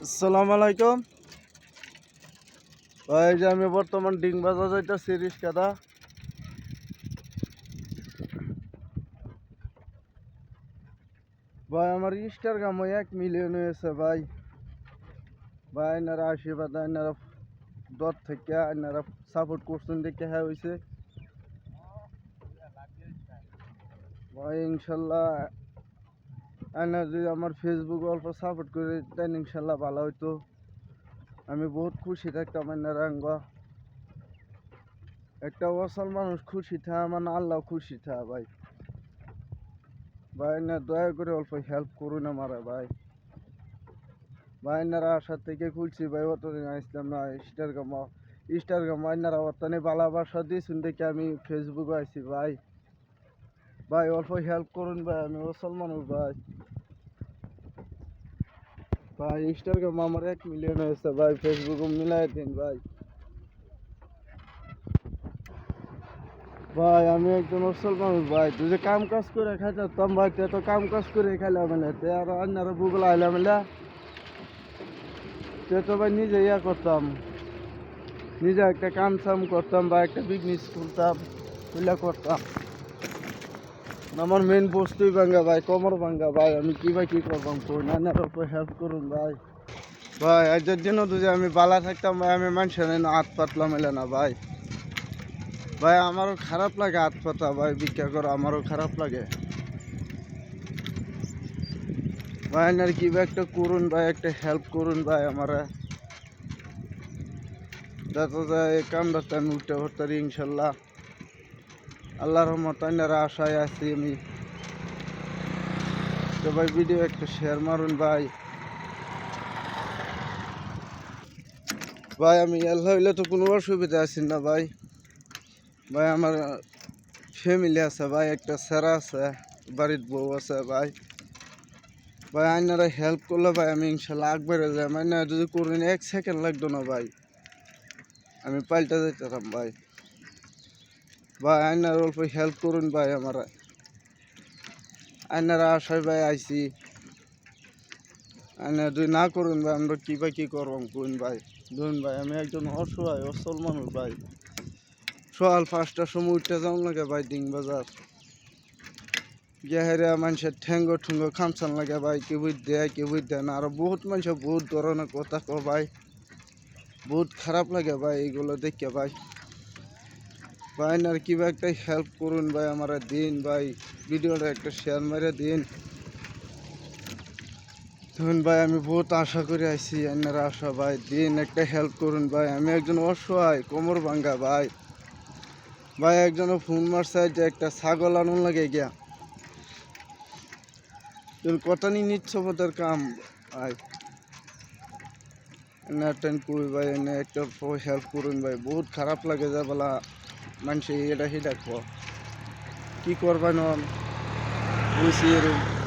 আসসালামু আলাইকুম ভাই, যে আমি বর্তমান ডিং বাজার যাইতেছি রিক্সাটা। ভাই আমার স্টার কাম 1 মিলিয়ন হয়েছে ভাই। ভাই এনারা আশীর্বাদ, এনারা দর থেকে এনারা সাপোর্ট করছেন দেখে হ্যাঁ হয়েছে ভাই। ইনশাল্লাহ এনারা যদি আমার ফেসবুক অল্প সাপোর্ট করে দেন ইনশাল্লাহ ভালো হইতো। আমি বহুত খুশি থাকতাম। এনারা একটা অসল মানুষ খুশি থা মানে আল্লাহ খুশি থা ভাই। ভাই না দয়া করে অল্প হেল্প করুন আমার ভাই। ভাই এনারা আসার থেকে খুলছি ভাই, অতদিন আসলাম না। স্টার গামা এনারা অতনে ভালোবাসা দিয়েছেন দেখে আমি ফেসবুকে আইছি ভাই। ভাই অল্প হেল্প করুন ভাই, আমি অসল মানুষ ভাই। ভাই স্টার গামা আমার 1 মিলিয়ন হয়েছে ভাই, ফেসবুকে মিলাই দিন ভাই। ভাই আমি একজন অসল মানুষ ভাই, তুই যে কাম কাজ করে খাইতাম ভাই, তুই তো কাম কাজ করে খাইলাম না, তুই আর অন্যারা বুগলা আইলাম না, তুই তো ভাই নিজে ইয়া করতাম, নিজে একটা কাম সাম করতাম বা একটা বিজনেস খুলতাম, খুলে করতাম। আমার মেন বস্তুই ভাঙ্গা ভাই, কোমর ভাঙ্গা ভাই। আমি কি ভাই কি করবাম কই না, উপর হেল্প করুন ভাই। ভাই আজের জন্য যদি আমি বালা থাকতাম ভাই, আমি মানুষের হাত পাতলাম এলে না ভাই। ভাই আমারও খারাপ লাগে হাত পাতা ভাই, ভিক্ষা করো আমারও খারাপ লাগে ভাই। আর কি ভাই একটা করুন ভাই, একটা হেল্প করুন ভাই আমার, যাতে যায় এই কামটাতে আমি উঠতে পারি ইনশাল্লাহ। আল্লাহর রহমত আইনারা আশায় আছি আমি। তো ভাই ভিডিও একটা শেয়ার মারুন ভাই। ভাই আমি আল্লাহ হইলে তো কোনো অসুবিধা আছি না ভাই। ভাই আমার ফ্যামিলি আছে ভাই, একটা স্যারা আছে, বাড়ির বউ আছে ভাই। ভাই আইনারা হেল্প করলে ভাই আমি ইনশাল্লাহ আগবাড়ে যাই। আইনা যদি করুন 1 সেকেন্ড লাগতো না ভাই, আমি পাল্টা যেতাম ভাই। ভাই আইনার অল্প হেল্প করুন ভাই আমার, আইনারা আশায় ভাই আইছি। আইনা যদি না করুন ভাই, আমরা কি ভাই কি করবাম কোন ভাই। ধরুন ভাই আমি একজন অসহায় অসল মানুষ ভাই। সকাল 5টার সময় উঠতে যাও লাগে ভাই ডিং বাজার, গেহারে মানুষের ঠেঙ্গ ঠুঙ্গ খামসান লাগে ভাই। কেউ দেয় কেউ দেয় না, আর বহুত মানুষ বহুত ধরনের কথা কো ভাই, বহুত খারাপ লাগে ভাই এইগুলো দেখে ভাই। ভাই আর কিবা একটা হেল্প করুন ভাই আমার দিন ভাই, ভিডিওটা একটা শেয়ার মেরে দিন। ধরুন ভাই আমি বহুত আশা করে আইছি, আপনারা আশা ভাই দিন একটা হেল্প করুন ভাই। আমি একজন অসহায় কোমর ভাঙ্গা ভাই। ভাই একজনও ফোন মারছে যে একটা ছাগল আনুন লাগে গিয়া, কত নিচ্ছ মতের কাম ভাই। এনে অ্যাটেন্ড করি ভাই, এনে একটা হেল্প করুন ভাই। বহুত খারাপ লাগে যে বলা মানুষ এটা সেটা কি করবেন বুঝছি এরকম।